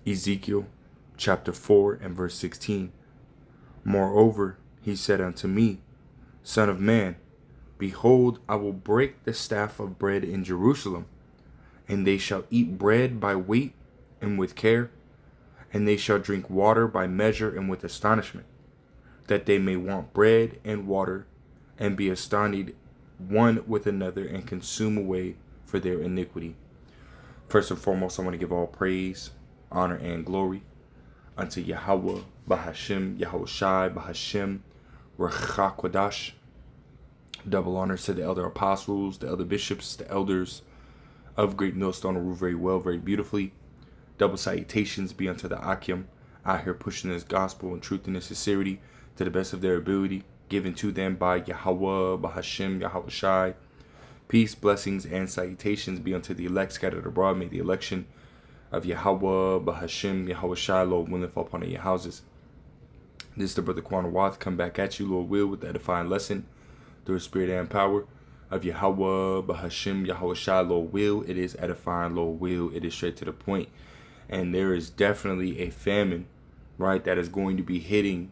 Ezekiel chapter 4 and verse 16. Moreover, he said unto me, Son of man, behold, I will break the staff of bread in Jerusalem, and they shall eat bread by weight and with care, and they shall drink water by measure and with astonishment, that they may want bread and water, and be astonished one with another, and consume away for their iniquity. First and foremost, I want to give all praise, honor, and glory unto Yahweh, Bahashim, Yahweh Shai, Bahashim, Rechakwadash. Double honors to the elder apostles, the elder bishops, the elders of Great Millstone who rule very well, very beautifully. Double salutations be unto the Akim, out here pushing this gospel and truth and in sincerity to the best of their ability, given to them by Yahweh, Bahashim, Yahweh Shai. Peace, blessings, and salutations be unto the elect scattered abroad. May the election of Yahweh, Bahashim, Yahweh Shai, Lord willing, fall upon your houses. This is the Brother Quan Wath, come back at you, Lord will, with the edifying lesson through the spirit and power of Yahweh, Bahashim, Yahweh Shai, Lord will. It is edifying, Lord will. It is straight to the point. And there is definitely a famine, right, that is going to be hitting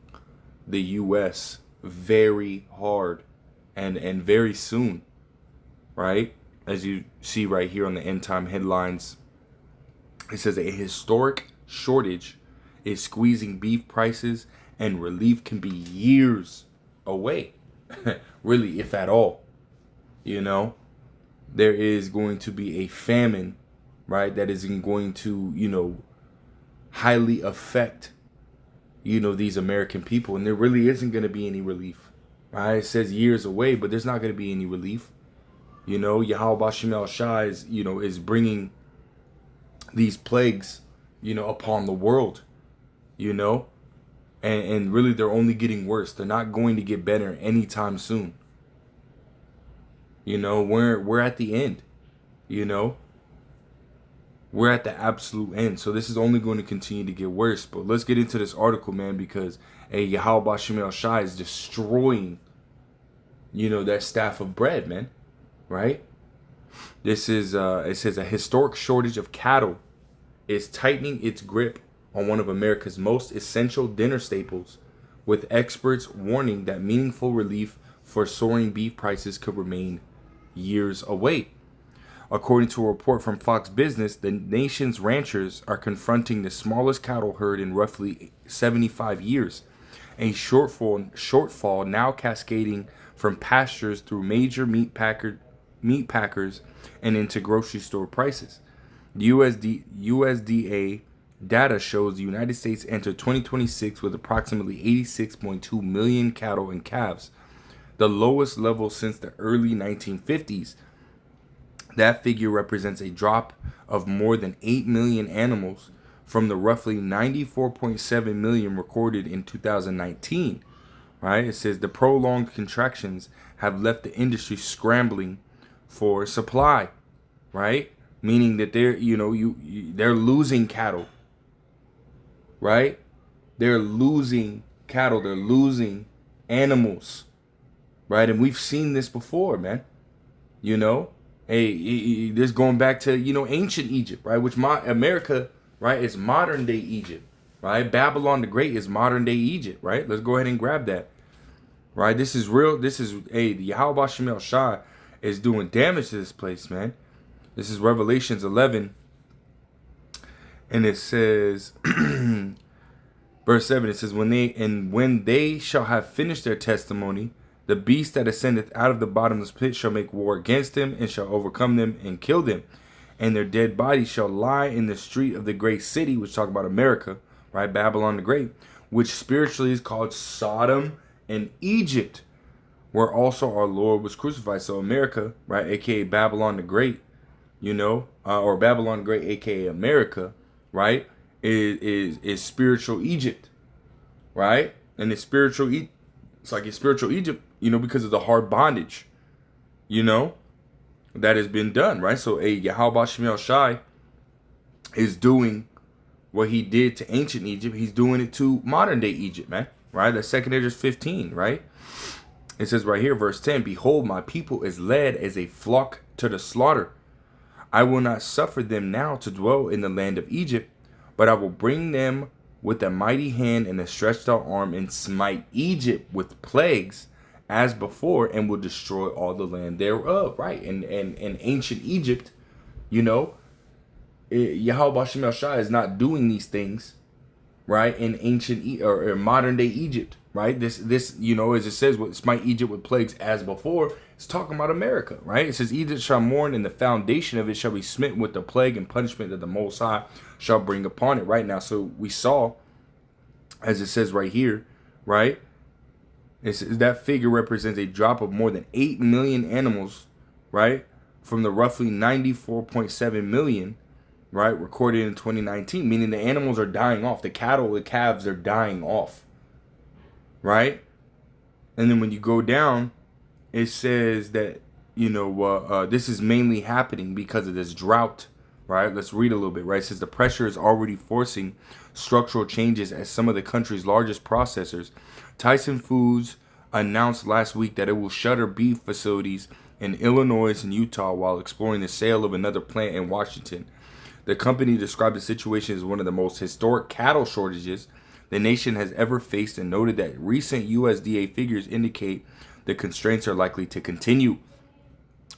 the U.S. very hard and very soon, right? As you see right here on the end time headlines, it says a historic shortage is squeezing beef prices and relief can be years away. Really, if at all. You know, there is going to be a famine, right, that is going to, highly affect, these American people. And there really isn't going to be any relief, right? It says years away, but there's not going to be any relief. Yahweh Bashim El Shai is bringing these plagues, upon the world, and really they're only getting worse. They're not going to get better anytime soon. We're at the end, we're at the absolute end. So this is only going to continue to get worse. But let's get into this article, man, because Yahweh Bashim El Shai is destroying, that staff of bread, man, right? This is, it says a historic shortage of cattle is tightening its grip on one of America's most essential dinner staples, with experts warning that meaningful relief for soaring beef prices could remain years away. According to a report from Fox Business, the nation's ranchers are confronting the smallest cattle herd in roughly 75 years, a shortfall now cascading from pastures through major meat packers and into grocery store prices. The USDA data shows the United States entered 2026 with approximately 86.2 million cattle and calves, the lowest level since the early 1950s. That figure represents a drop of more than 8 million animals from the roughly 94.7 million recorded in 2019. Right? It says the prolonged contractions have left the industry scrambling for supply, right? Meaning that they're losing cattle, right? They're losing cattle, they're losing animals, right? And we've seen this before, man. This going back to ancient Egypt, right? Which America, right, is modern day Egypt, right? Babylon the Great is modern day Egypt, right? Let's go ahead and grab that, right? This is real. This is the Yahweh Bashim El Shai is doing damage to this place, man. This is Revelations 11, and it says, verse 7. It says, when they shall have finished their testimony, the beast that ascendeth out of the bottomless pit shall make war against them, and shall overcome them and kill them. And their dead bodies shall lie in the street of the great city, which talk about America, right? Babylon the Great, which spiritually is called Sodom and Egypt, where also our Lord was crucified. So America, right, aka Babylon the Great, or Babylon the Great, aka America, right, is spiritual Egypt, right? And it's spiritual it's like a spiritual Egypt, because of the hard bondage, that has been done, right? So Yahweh Bashim El Shai is doing what he did to ancient Egypt. He's doing it to modern day Egypt, man, right? That's 2 Esdras 15, right? It says right here, verse 10, behold, my people is led as a flock to the slaughter. I will not suffer them now to dwell in the land of Egypt, But I will bring them with a mighty hand and a stretched out arm, and smite Egypt with plagues as before, and will destroy all the land thereof. Right? And ancient Egypt, you know, Yahweh Bashem El Shai is not doing these things, right, in ancient or modern day Egypt, right? This you know, as it says, what smite Egypt with plagues as before, it's talking about America, right? It says Egypt shall mourn, and the foundation of it shall be smitten with the plague and punishment that the Most High shall bring upon it. Right now, so we saw, as it says right here, right? That figure represents a drop of more than 8 million animals, right, from the roughly 94.7 million, right, recorded in 2019, meaning the animals are dying off. The cattle, the calves are dying off, right? And then when you go down, it says that, you know, this is mainly happening because of this drought, right? Let's read a little bit, right? It says the pressure is already forcing structural changes at some of the country's largest processors. Tyson Foods announced last week that it will shutter beef facilities in Illinois and Utah while exploring the sale of another plant in Washington. The company described the situation as one of the most historic cattle shortages the nation has ever faced, and noted that recent USDA figures indicate the constraints are likely to continue.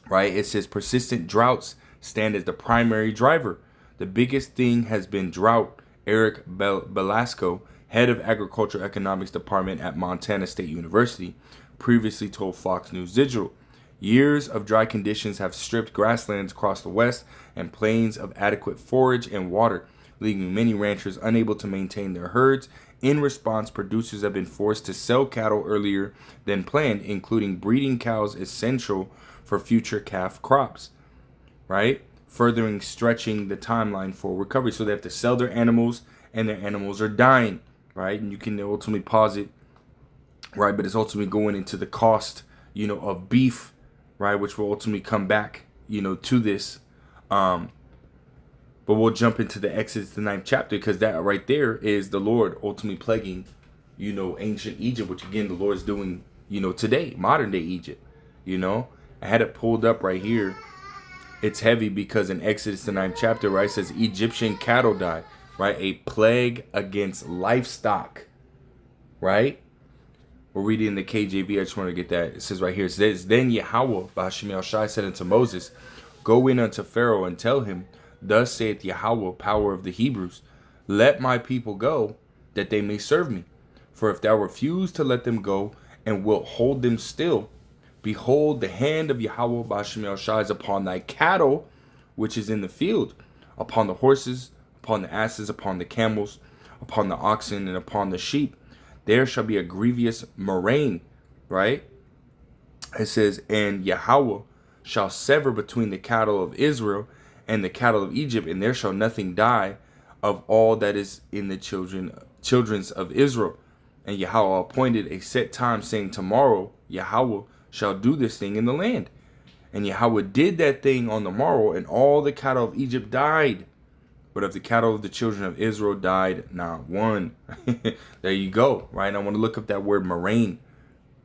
Right? It says persistent droughts stand as the primary driver. The biggest thing has been drought. Eric Belasco, head of Agricultural Economics Department at Montana State University, previously told Fox News Digital. Years of dry conditions have stripped grasslands across the West and plains of adequate forage and water, leaving many ranchers unable to maintain their herds. In response, producers have been forced to sell cattle earlier than planned, including breeding cows essential for future calf crops, right? Furthering stretching the timeline for recovery. So they have to sell their animals, and their animals are dying, right? And you can ultimately pause it, right? But it's ultimately going into the cost, you know, of beef, right, which will ultimately come back, you know, to this. But we'll jump into the Exodus, the 9th chapter, because that right there is the Lord ultimately plaguing, you know, ancient Egypt, which again the Lord is doing, you know, today, modern day Egypt. You know, I had it pulled up right here. It's heavy because in Exodus, the 9th chapter, right, it says Egyptian cattle die, right, a plague against livestock, right? We're reading the KJV. I just want to get that. It says right here, it says, Then Yahweh, Bashem El Shai, said unto Moses, Go in unto Pharaoh and tell him, Thus saith Yahweh, power of the Hebrews, Let my people go, that they may serve me. For if thou refuse to let them go, and wilt hold them still, behold, the hand of Yahweh, Bashem El Shai, is upon thy cattle, which is in the field, upon the horses, upon the asses, upon the camels, upon the oxen, and upon the sheep. There shall be a grievous murrain, right? It says, And Yahweh shall sever between the cattle of Israel and the cattle of Egypt, and there shall nothing die of all that is in the children's of Israel. And Yahweh appointed a set time, saying, Tomorrow Yahweh shall do this thing in the land. And Yahweh did that thing on the morrow, and all the cattle of Egypt died. But of the cattle of the children of Israel died not one. There you go, right? I want to look up that word murrain,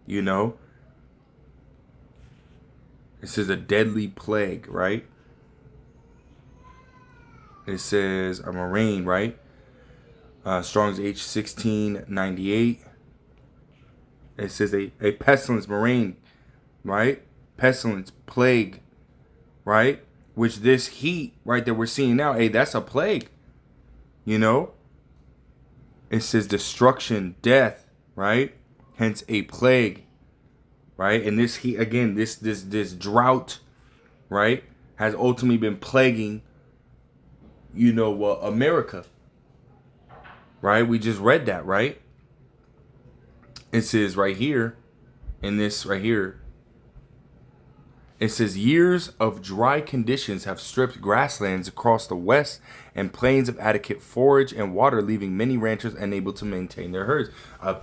you know. It says a deadly plague, right? It says a murrain, right? Strong's H1698. It says a pestilence, murrain, right? Pestilence, plague, right? Which this heat, right, that we're seeing now, hey, that's a plague, you know? It says destruction, death, right? Hence a plague, right? And this heat, again, this drought, right, has ultimately been plaguing, you know, America, right? We just read that, right? It says right here, in this right here, it says years of dry conditions have stripped grasslands across the West and plains of adequate forage and water, leaving many ranchers unable to maintain their herds. A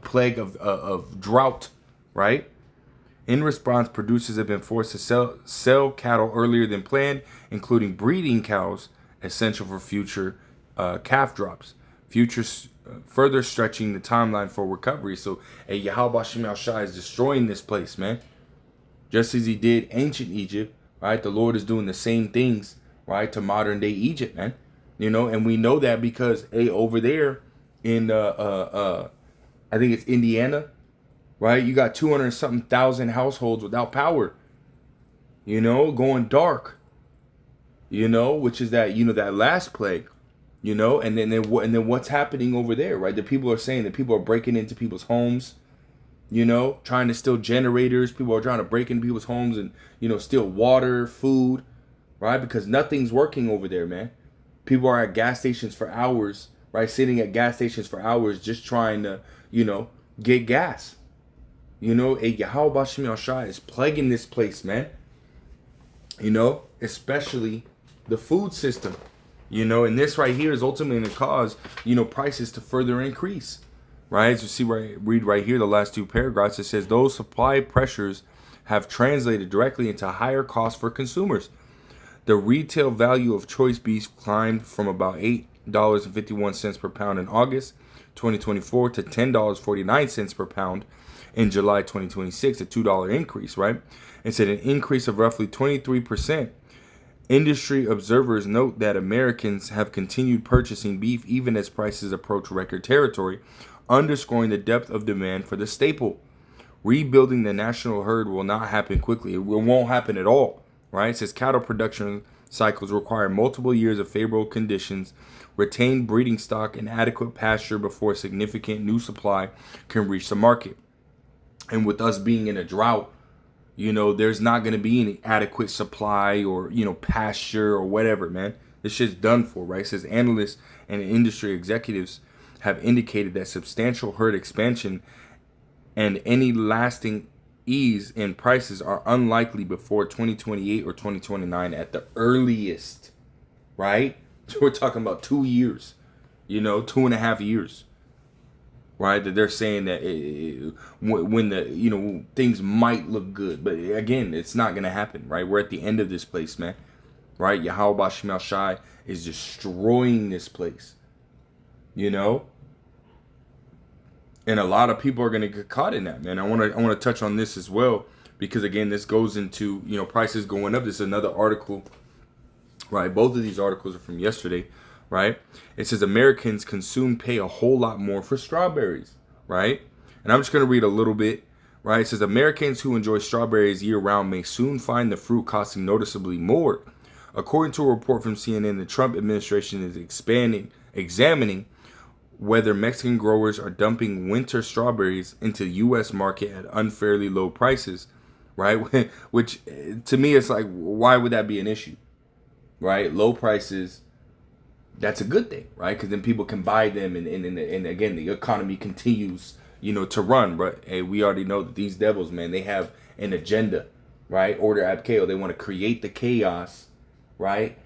plague of drought, right? In response, producers have been forced to sell cattle earlier than planned, including breeding cows, essential for future calf drops. Further stretching the timeline for recovery. So, Yahweh Bashem El Shai is destroying this place, man. Just as he did ancient Egypt, right? The Lord is doing the same things, right, to modern day Egypt, man. And we know that because over there in I think it's Indiana, right? You got 200 something thousand households without power, going dark, which is that, that last plague, and then what's happening over there, right? The people are saying that people are breaking into people's homes, trying to steal generators. People are trying to break into people's homes and, steal water, food, right? Because nothing's working over there, man. People are at gas stations for hours, right? Sitting at gas stations for hours just trying to, get gas. A Yahweh Shemi Shai is plaguing this place, man. Especially the food system. And this right here is ultimately going to cause, prices to further increase. Right? As you see, read right here, the last two paragraphs, it says those supply pressures have translated directly into higher costs for consumers. The retail value of choice beef climbed from about $8.51 per pound in August 2024 to $10.49 per pound in July 2026, a $2 increase, right? It said an increase of roughly 23%. Industry observers note that Americans have continued purchasing beef even as prices approach record territory, underscoring the depth of demand for the staple. Rebuilding the national herd will not happen quickly. It won't happen at all, right? It says cattle production cycles require multiple years of favorable conditions, retained breeding stock, and adequate pasture before significant new supply can reach the market. And with us being in a drought, there's not going to be any adequate supply or, pasture or whatever, man. This shit's done for, right? It says analysts and industry executives have indicated that substantial herd expansion and any lasting ease in prices are unlikely before 2028 or 2029 at the earliest, right? So we're talking about 2 years, 2.5 years. Right, that they're saying that when the things might look good, but again, it's not gonna happen. Right, we're at the end of this place, man. Right, Yahweh Shemel Shai is destroying this place. And a lot of people are gonna get caught in that, man. I want to touch on this as well because again, this goes into prices going up. This is another article. Right, both of these articles are from yesterday. Right? It says Americans pay a whole lot more for strawberries, right? And I'm just going to read a little bit, right? It says Americans who enjoy strawberries year-round may soon find the fruit costing noticeably more. According to a report from CNN, the Trump administration is examining whether Mexican growers are dumping winter strawberries into the U.S. market at unfairly low prices, right? Which, to me, it's like, why would that be an issue, right? Low prices, that's a good thing, right? Because then people can buy them, and again, the economy continues, to run. But hey, we already know that these devils, man, they have an agenda, right? Order ab chaos. They want to create the chaos, right?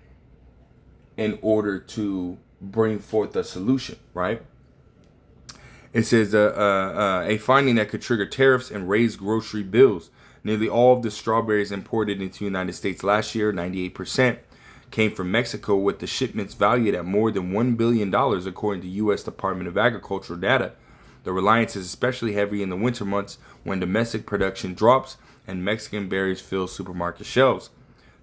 In order to bring forth a solution, right? It says a finding that could trigger tariffs and raise grocery bills. Nearly all of the strawberries imported into the United States last year, 98%. Came from Mexico, with the shipments valued at more than $1 billion, according to U.S. Department of Agricultural data. The reliance is especially heavy in the winter months when domestic production drops and Mexican berries fill supermarket shelves.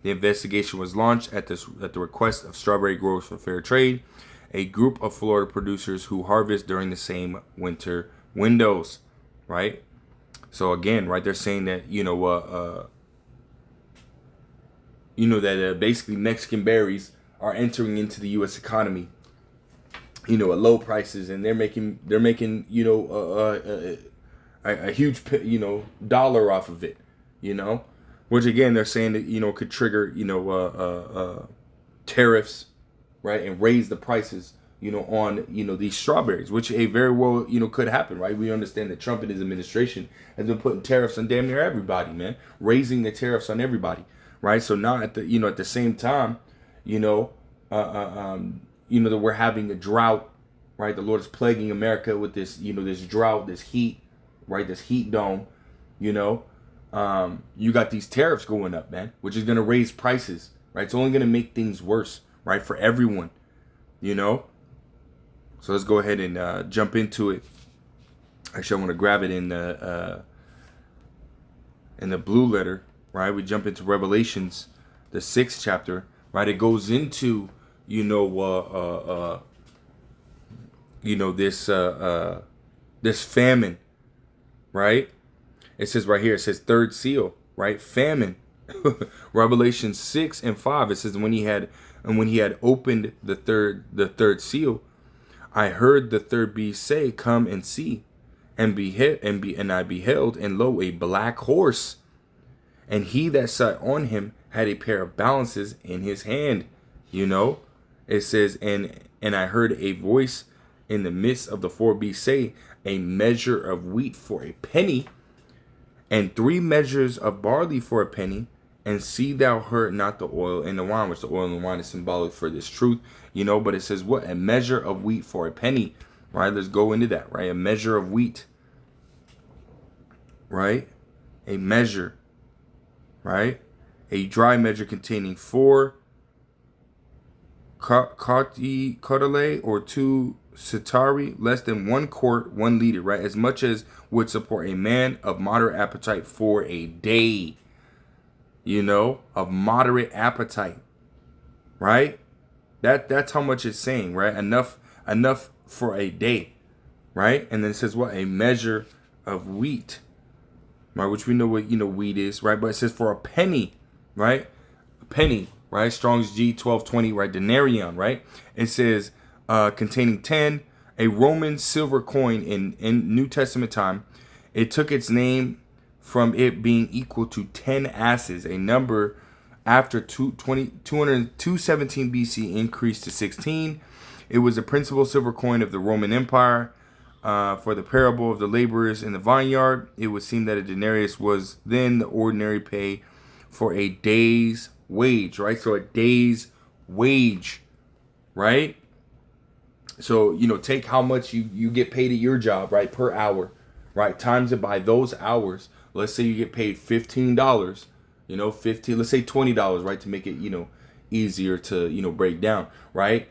The investigation was launched at the request of Strawberry Growers for Fair Trade, a group of Florida producers who harvest during the same winter windows, right? So again, right, they're saying that, basically Mexican berries are entering into the U.S. economy, at low prices, and they're making a huge dollar off of it, which again they're saying that could trigger tariffs, right, and raise the prices on these strawberries, which very well could happen, right? We understand that Trump and his administration has been putting tariffs on damn near everybody, man, raising the tariffs on everybody. Right, so now at the same time, that we're having a drought, right? The Lord is plaguing America with this, this drought, this heat, right? This heat dome, you got these tariffs going up, man, which is gonna raise prices, right? It's only gonna make things worse, right, for everyone, So let's go ahead and jump into it. Actually, I want to grab it in the blue letter. Right, we jump into Revelations, the 6th chapter. Right, it goes into you know, this famine, right? It says right here, it says third seal, right? Famine. Revelation 6:5. It says when he had opened the third seal, I heard the third beast say, "Come and see." And I beheld, and lo, a black horse, and he that sat on him had a pair of balances in his hand. You know, it says, and I heard a voice in the midst of the four beasts say, a measure of wheat for a penny, and 3 measures of barley for a penny, and see thou hurt not the oil and the wine, which the oil and the wine is symbolic for this truth, but it says what? A measure of wheat for a penny, right? Let's go into that, right? A measure of wheat, right? A measure, right? A dry measure containing 4 kotale or 2 sitari, less than 1 quart, 1 liter, right? As much as would support a man of moderate appetite for a day, of moderate appetite, right? That's how much it's saying, right? Enough for a day, right? And then it says what? A measure of wheat, right? Which we know what, wheat is, right? But it says for a penny, right? A penny, right? Strong's G 1220, right? Denarion, right? It says containing 10, a Roman silver coin in New Testament time. It took its name from it being equal to 10 asses, a number after 217 BC increased to 16. It was the principal silver coin of the Roman Empire. For the parable of the laborers in the vineyard, it would seem that a denarius was then the ordinary pay for a day's wage, right? So a day's wage, right? So, take how much you get paid at your job, right? Per hour, right? Times it by those hours. Let's say you get paid $15, 15, let's say $20, right? To make it, easier to, break down, right?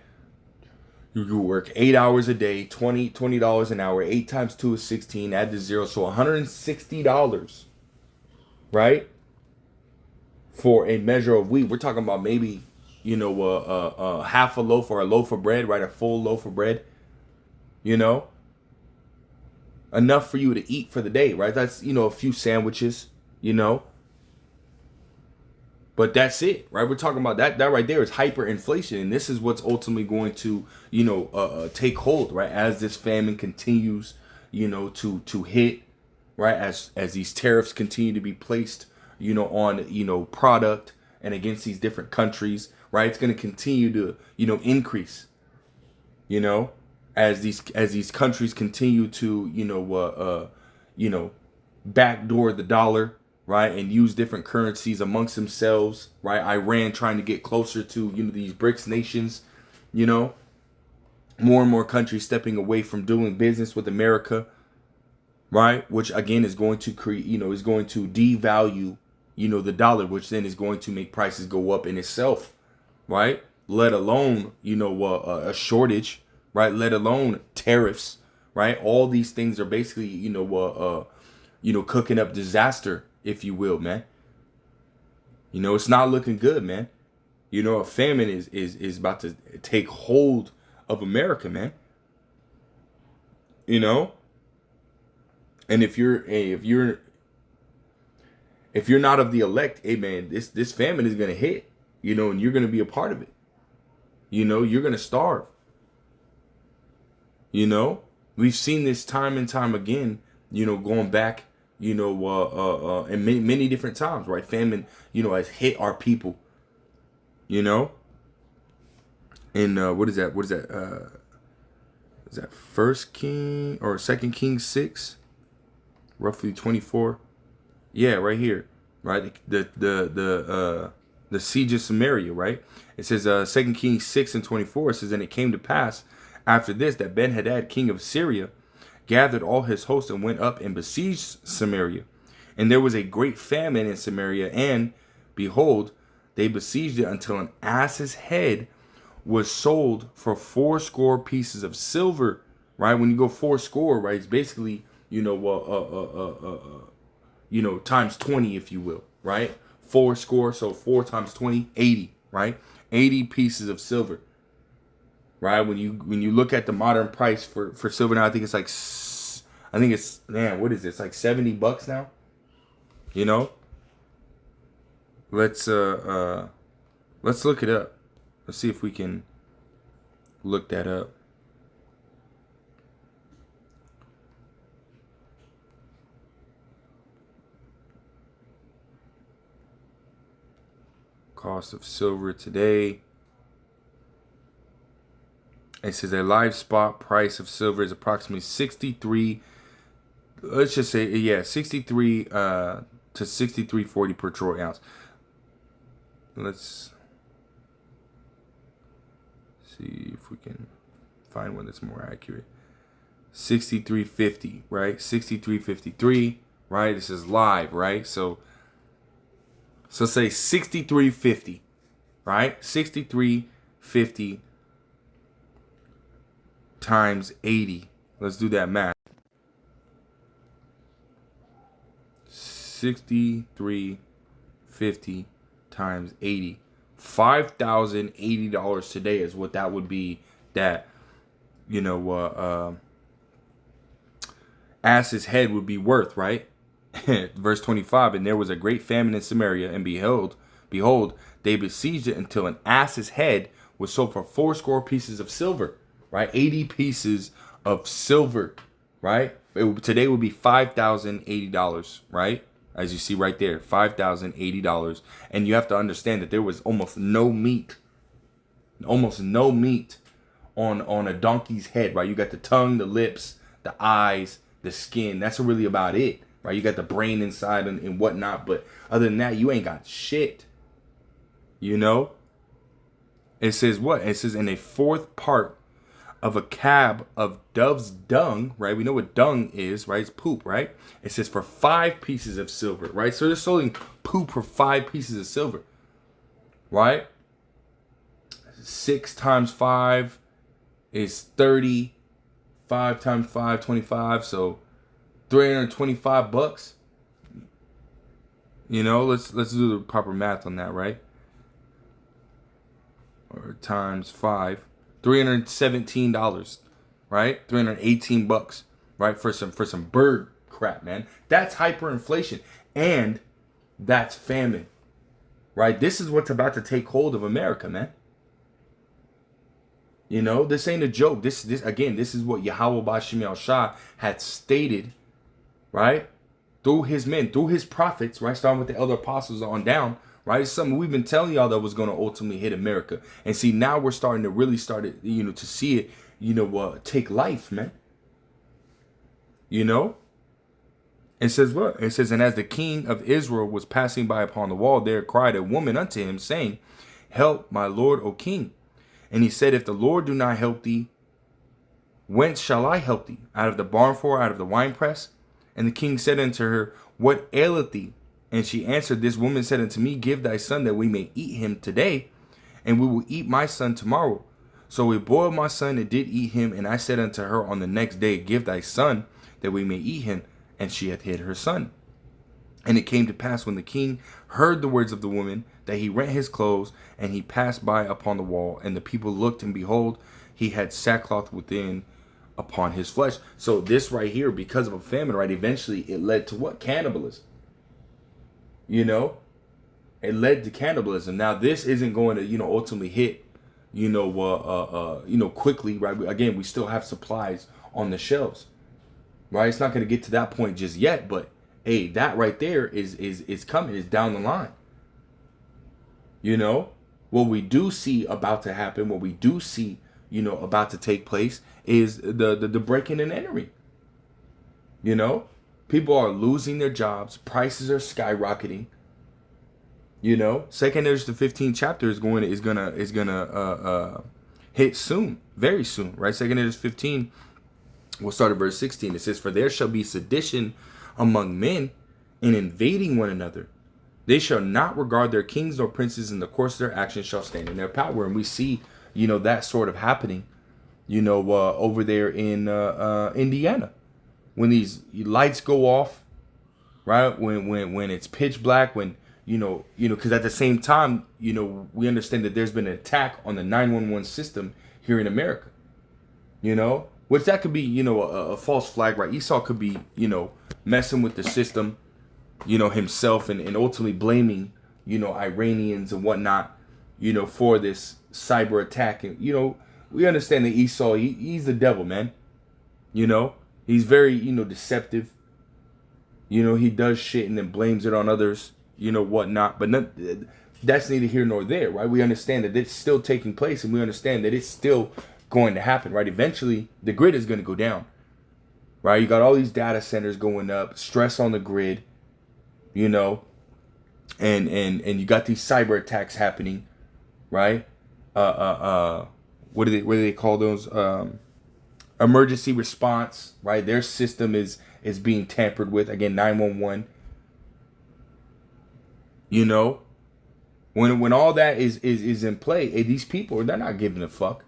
You work 8 hours a day, $20 an hour. 8 times 2 is 16. Add the 0, so $160, right? For a measure of wheat. We're talking about maybe, half a loaf or a loaf of bread, right? A full loaf of bread, enough for you to eat for the day, right? That's, a few sandwiches, but that's it, right? We're talking about that right there is hyperinflation, and this is what's ultimately going to, take hold, right? As this famine continues, to hit, right? As these tariffs continue to be placed, on, product and against these different countries, right? It's going to continue to, increase, as these countries continue to, backdoor the dollar, right, and use different currencies amongst themselves, right? Iran trying to get closer to, these BRICS nations, more and more countries stepping away from doing business with America, right? Which again is going to create, is going to devalue, the dollar, which then is going to make prices go up in itself, right? Let alone, a shortage, right? Let alone tariffs, right? All these things are basically, cooking up disaster, if you will, man. It's not looking good, man. A famine is about to take hold of America, man. And if you're not of the elect, hey man, this famine is gonna hit, and you're gonna be a part of it. You're gonna starve. We've seen this time and time again, going back, in many different times, right? Famine, has hit our people, and what is that? What is that? Is that First King or Second Kings 6, roughly 24? Yeah, right here, right? The siege of Samaria, right? It says 2 Kings 6:24. It says, and it came to pass after this that Ben-Hadad, king of Syria, gathered all his host and went up and besieged Samaria. And there was a great famine in Samaria, and behold, they besieged it until an ass's head was sold for 80 pieces of silver. Right? When you go 80, right, it's basically times 20, if you will, right? 80, so 4 times 20, 80, right? 80 pieces of silver, right? When you look at the modern price for silver now, I think it's like, man, what is this? Like $70 now. You know, let's look it up. Let's see if we can look that up. Cost of silver today. It says a live spot price of silver is approximately 63. Let's just say, yeah, 63 to 63.40 per troy ounce. Let's see if we can find one that's more accurate. 63.50, right? 63.53, right? This is live, right? So say 63.50, right? 63.50 times 80. Let's do that math. 63.50 times 80. $5,080 today is what that would be. That, ass's head would be worth, right? Verse 25, and there was a great famine in Samaria, and behold, they besieged it until an ass's head was sold for 80 pieces of silver, right? 80 pieces of silver, right? Today would be $5,080, right? As you see right there, $5,080. And you have to understand that there was almost no meat on a donkey's head, right? You got the tongue, the lips, the eyes, the skin. That's really about it, right? You got the brain inside and whatnot. But other than that, you ain't got shit. You know? It says what? It says in a fourth part of a cab of dove's dung, right? We know what dung is, right? It's poop, right? It says for 5 pieces of silver, right? So they're selling poop for 5 pieces of silver, right? 6 times 5 is 30. 5 times 5, 25. So $325. You know, let's do the proper math on that, right? Or times 5. $317, right? $318, right? For some bird crap, man. That's hyperinflation. And that's famine. Right? This is what's about to take hold of America, man. You know, this ain't a joke. This is what Yahweh Bashim Yal Shah had stated, right? Through his men, through his prophets, right? Starting with the elder apostles on down, right? It's something we've been telling y'all that was going to ultimately hit America. And see, now we're starting to really to see it, take life, man. You know? It says what? It says, and as the king of Israel was passing by upon the wall, there cried a woman unto him, saying, help, my lord, O king. And he said, if the Lord do not help thee, whence shall I help thee? Out of the barn floor, out of the winepress? And the king said unto her, what aileth thee? And she answered, this woman said unto me, give thy son that we may eat him today, and we will eat my son tomorrow. So we boiled my son and did eat him. And I said unto her on the next day, give thy son that we may eat him. And she hath hid her son. And it came to pass when the king heard the words of the woman, that he rent his clothes, and he passed by upon the wall. And the people looked, and behold, he had sackcloth within upon his flesh. So this right here, because of a famine, right, eventually it led to what? Cannibalism. You know? It led to cannibalism. Now, this isn't going to, ultimately hit, quickly, right? Again, we still have supplies on the shelves, right? It's not going to get to that point just yet, but hey, that right there is coming, is down the line. You know, what we do see about to happen, what we do see, about to take place is the breaking and entering. You know, people are losing their jobs, prices are skyrocketing. You know, 2 Ezra the 15th chapter is gonna hit soon, very soon, right? 2 Ezra 15, we'll start at verse 16. It says, for there shall be sedition among men, and invading one another. They shall not regard their kings nor princes, in the course of their actions shall stand in their power. And we see, that sort of happening, over there in Indiana, when these lights go off, right? When it's pitch black, when because at the same time, we understand that there's been an attack on the 911 system here in America. You know, which that could be, you know, a false flag, right? Esau could be, you know, messing with the system, you know, himself, and ultimately blaming, you know, Iranians and whatnot, you know, for this cyber attack. And, you know, we understand that Esau, he's the devil, man. You know, he's very, you know, deceptive. You know, he does shit and then blames it on others, you know, whatnot. But that's neither here nor there, right? We understand that it's still taking place, and we understand that it's still going to happen, right? Eventually, the grid is going to go down, right? You got all these data centers going up, stress on the grid, you know, and you got these cyber attacks happening, right? What do they call those? Emergency response, right? Their system is being tampered with. Again, 911. You know, when all that is in play, these people, they're not giving a fuck.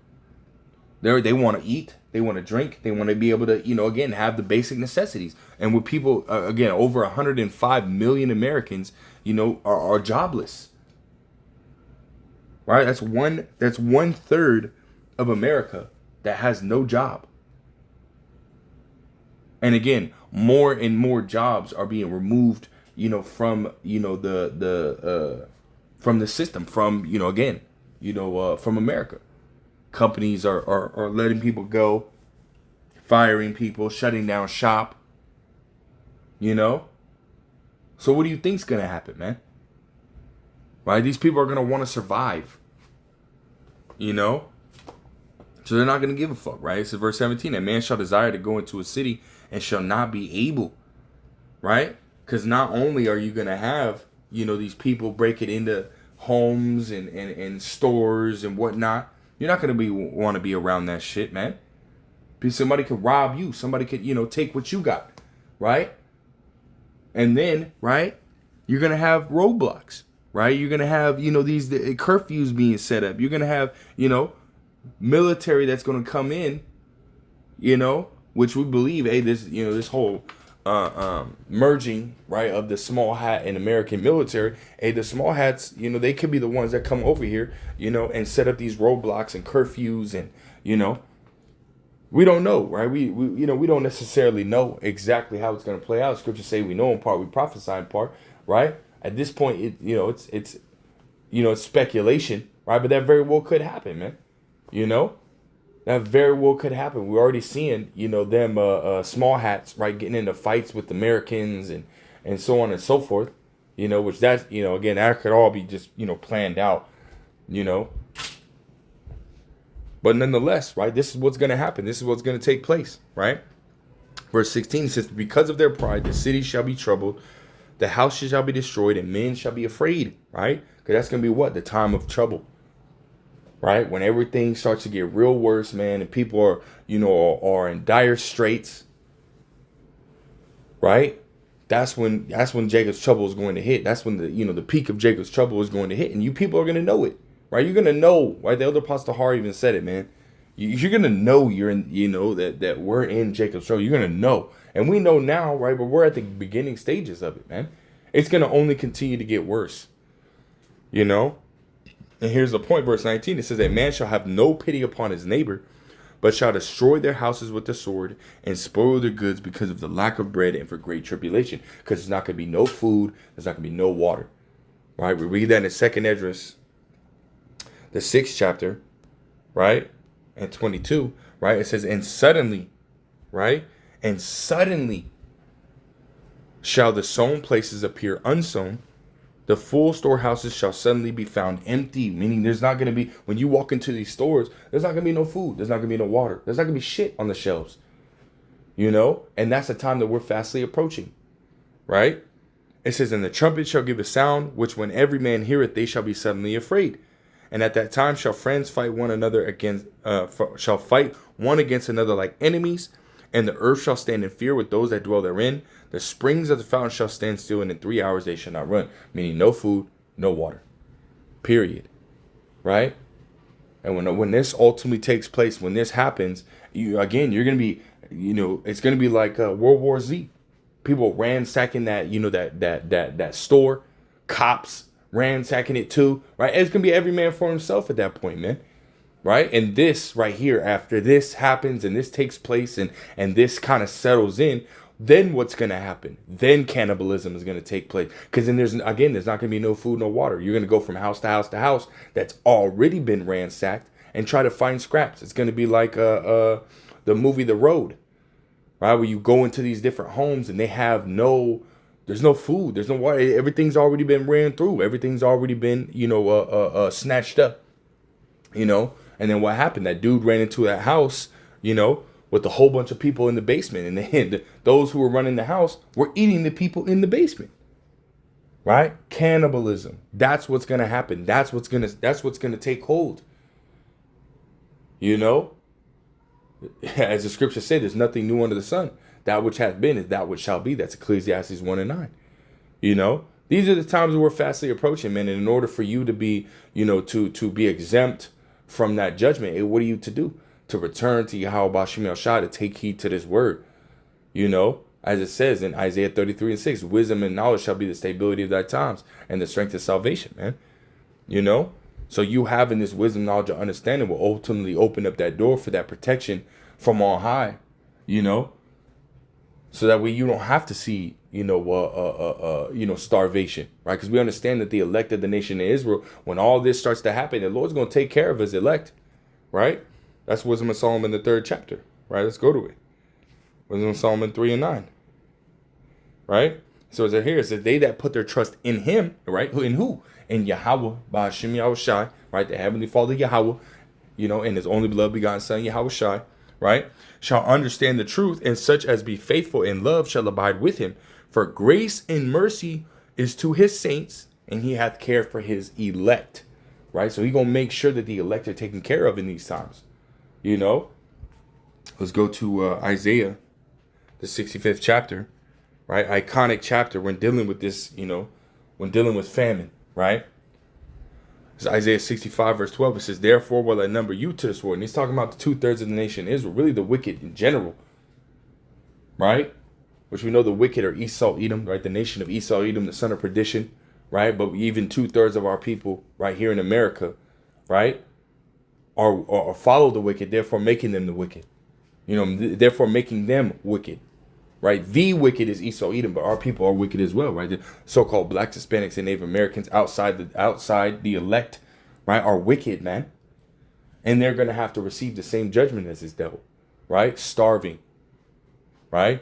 They want to eat, they want to drink, they want to be able to, you know, again, have the basic necessities. And with people, again, over 105 million Americans, you know, are jobless. Right? That's one third of America that has no job. And again, more and more jobs are being removed, you know, from, you know, from the system, from, you know, again, you know, from America. Companies are letting people go, firing people, shutting down shop. You know? So what do you think's gonna happen, man? Right? These people are gonna want to survive. You know? So they're not gonna give a fuck, right? It's verse 17. A man shall desire to go into a city and shall not be able. Right? Because not only are you gonna have, you know, these people breaking into homes and stores and whatnot, you're not gonna want to be around that shit, man. Because somebody could rob you. Somebody could, you know, take what you got, right? And then, right, you're gonna have roadblocks, right? You're gonna have, you know, these curfews being set up. You're gonna have, you know, military that's gonna come in, you know, which we believe, hey, this whole merging, right, of the small hat and American military. Hey, the small hats, you know, they could be the ones that come over here, you know, and set up these roadblocks and curfews, and, you know, we don't know, right? We you know, we don't necessarily know exactly how it's going to play out. Scriptures say we know in part, we prophesy in part, right? At this point, it's you know, it's speculation, right? But that very well could happen, man. You know, that very well could happen. We're already seeing, you know, them small hats, right, getting into fights with Americans and so on and so forth. You know, which that's, you know, again, that could all be just, you know, planned out, you know. But nonetheless, right, this is what's going to happen. This is what's going to take place, right? Verse 16 says, because of their pride, the city shall be troubled, the house shall be destroyed, and men shall be afraid, right? Because that's going to be what? The time of trouble, right? When everything starts to get real worse, man, and people are, you know, are in dire straits, right? That's when Jacob's trouble is going to hit. That's when the, you know, the peak of Jacob's trouble is going to hit, and you people are going to know it. Right, you're gonna know. Right, the elder Apostle Har even said it, man. You're gonna know you're in. You know that we're in Jacob's trouble. You're gonna know, and we know now, right? But we're at the beginning stages of it, man. It's gonna only continue to get worse. You know, and here's the point, verse 19. It says, "A man shall have no pity upon his neighbor, but shall destroy their houses with the sword and spoil their goods because of the lack of bread and for great tribulation." Because there's not gonna be no food. There's not gonna be no water. Right? We read that in the second Esdras, the 6th chapter, right, and 22, right, it says, and suddenly, right, and suddenly shall the sown places appear unsown, the full storehouses shall suddenly be found empty, meaning there's not going to be, when you walk into these stores, there's not going to be no food, there's not going to be no water, there's not going to be shit on the shelves, you know, and that's the time that we're fastly approaching, right? It says, and the trumpet shall give a sound, which when every man heareth, they shall be suddenly afraid. And at that time shall friends fight one another against, shall fight one against another like enemies, and the earth shall stand in fear with those that dwell therein. The springs of the fountain shall stand still, and in 3 hours they shall not run. Meaning no food, no water. Period. Right? And when this ultimately takes place, when this happens, you're going to be, you know, it's going to be like World War Z. People ransacking that, you know, that store, cops ransacking it too, right? It's gonna be every man for himself at that point, man. right? And this right here, after this happens and this takes place and this kind of settles in, then what's going to happen? Then cannibalism is going to take place. Because then there's not going to be no food, no water. You're going to go from house to house to house that's already been ransacked and try to find scraps. It's going to be like the movie The Road, right? Where you go into these different homes and they have there's no food, there's no water. Everything's already been ran through. Everything's already been, snatched up, And then what happened? That dude ran into that house, with a whole bunch of people in the basement. And then those who were running the house were eating the people in the basement. Right? Cannibalism. That's what's gonna happen. That's what's gonna take hold. As the scripture said, there's nothing new under the sun. That which hath been is that which shall be. That's Ecclesiastes 1:9. These are the times we're fastly approaching, man. And in order for you to be, to be exempt from that judgment, what are you to do? To return to Yahweh Bashim El Shah, to take heed to this word. As it says in Isaiah 33:6, wisdom and knowledge shall be the stability of thy times and the strength of salvation, man. So you having this wisdom, knowledge, and understanding will ultimately open up that door for that protection from on high, so that way you don't have to see, starvation, right? Because we understand that the elect of the nation of Israel, when all this starts to happen, the Lord's going to take care of his elect, right? That's Wisdom of Solomon, the 3rd chapter, right? Let's go to it. Wisdom of Solomon 3:9, right? So as here, it says, they that put their trust in him, right? In who? In Yahweh, Ba'ashim Yahushai, right? The Heavenly Father Yahweh, and his only beloved begotten Son, Yahushai, right? Shall understand the truth, and such as be faithful in love shall abide with him. For grace and mercy is to his saints, and he hath care for his elect, right? So he gonna make sure that the elect are taken care of in these times, Let's go to Isaiah, the 65th chapter, right? Iconic chapter when dealing with this, when dealing with famine, right? It's Isaiah 65 verse 12. It says, therefore will I number you to the sword. And he's talking about the 2/3 of the nation of Israel, really the wicked in general, right? Which we know the wicked are Esau, Edom, right? The nation of Esau, Edom, the son of perdition, right? But even 2/3 of our people right here in America, right, are follow the wicked, therefore making them the wicked, therefore making them wicked, right? The wicked is Esau, Edom, but our people are wicked as well, right? The so-called blacks, Hispanics, and Native Americans outside the elect, right, are wicked, man. And they're going to have to receive the same judgment as this devil, right? Starving, right?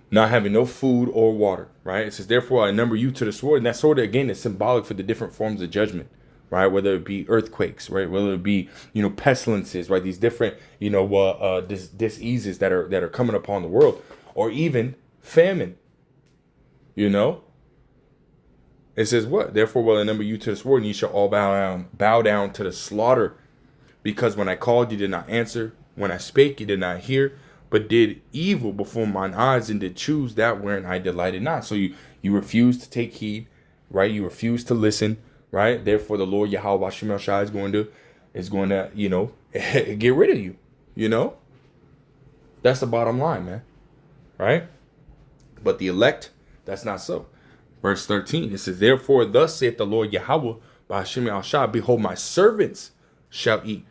Not having no food or water, right? It says, therefore I number you to the sword. And that sword, again, is symbolic for the different forms of judgment, right? Whether it be earthquakes, right? Whether it be, pestilences, right? These different, diseases that are coming upon the world, or even famine, It says what? Therefore will I number you to the sword, and ye shall all bow down to the slaughter. Because when I called, you did not answer. When I spake, you did not hear, but did evil before mine eyes, and did choose that wherein I delighted not. So you refuse to take heed, right? You refuse to listen, right? Therefore, the Lord Yahweh Hashem Shai is going to, get rid of you. That's the bottom line, man. Right? But the elect, that's not so. Verse 13, it says, therefore, thus saith the Lord Yahweh by Hashem Shai, behold, my servants shall eat,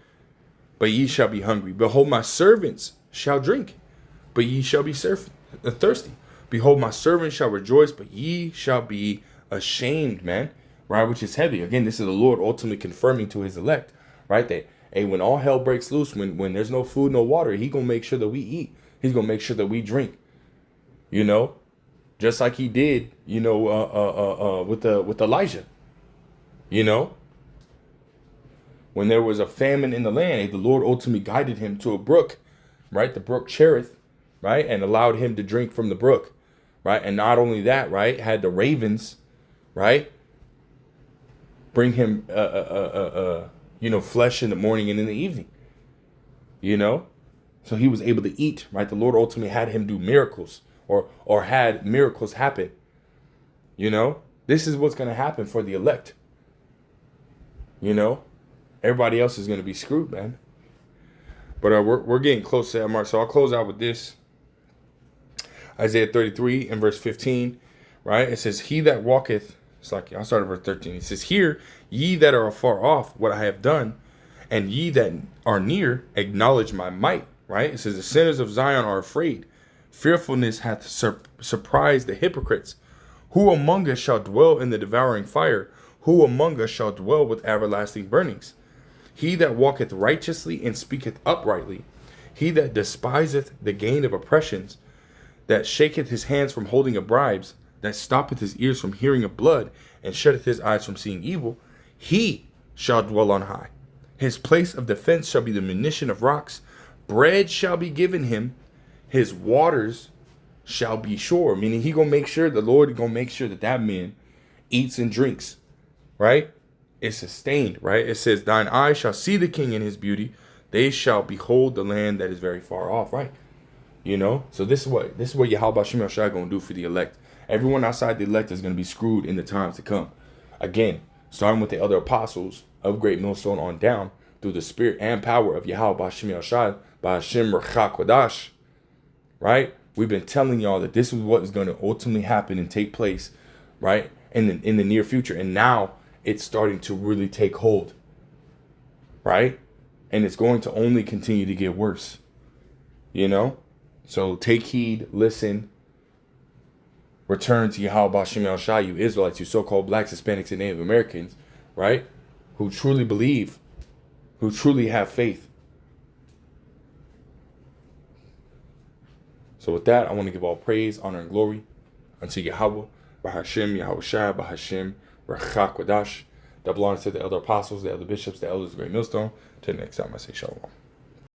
but ye shall be hungry. Behold, my servants shall drink, but ye shall be thirsty. Behold, my servants shall rejoice, but ye shall be ashamed, man. Right, which is heavy. Again, this is the Lord ultimately confirming to his elect, right? That, hey, when all hell breaks loose, when there's no food, no water, he gonna make sure that we eat. He's gonna make sure that we drink. Just like he did, with Elijah. When there was a famine in the land, the Lord ultimately guided him to a brook, right? The brook Cherith, right? And allowed him to drink from the brook, right? And not only that, right? Had the ravens, right? Bring him, flesh in the morning and in the evening, So he was able to eat, right? The Lord ultimately had him do miracles or had miracles happen, This is what's going to happen for the elect, Everybody else is going to be screwed, man. But we're getting close to that mark. So I'll close out with this. Isaiah 33 and verse 15, right? It says, he that walketh, it's like, I'll start at verse 13. It says, hear ye that are afar off what I have done, And ye that are near, acknowledge my might. Right? It says, the sinners of Zion are afraid. Fearfulness hath surprised the hypocrites. Who among us shall dwell in the devouring fire? Who among us shall dwell with everlasting burnings? He that walketh righteously and speaketh uprightly, he that despiseth the gain of oppressions, that shaketh his hands from holding of bribes, that stoppeth his ears from hearing of blood, and shutteth his eyes from seeing evil, he shall dwell on high. His place of defense shall be the munition of rocks. Bread shall be given him. His waters shall be sure. Meaning he gonna make sure, the Lord gonna make sure that that man eats and drinks. Right? It's sustained. Right? It says, thine eyes shall see the king in his beauty. They shall behold the land that is very far off. Right? You know? So this is what Yahweh Shem Shai gonna do for the elect. Everyone outside the elect is gonna be screwed in the times to come. Again, starting with the other apostles of Great Millstone on down, through the spirit and power of Yahweh B'Hashem Shai, B'Hashem Rechak Kodash. Right? We've been telling y'all that this is what is going to ultimately happen and take place, right? In the near future. And now it's starting to really take hold. Right? And it's going to only continue to get worse. You know? So take heed, listen, return to Yahweh B'Hashem Shai, you Israelites, you so-called blacks, Hispanics, and Native Americans, right? Who truly believe, who truly have faith. So with that, I want to give all praise, honor, and glory unto Yahweh, B'Hashem, Yahweh Shai, B'Hashem, Rechak Kodash. Double honor to the elder apostles, the elder bishops, the elders of Great Millstone. Till next time, I say shalom.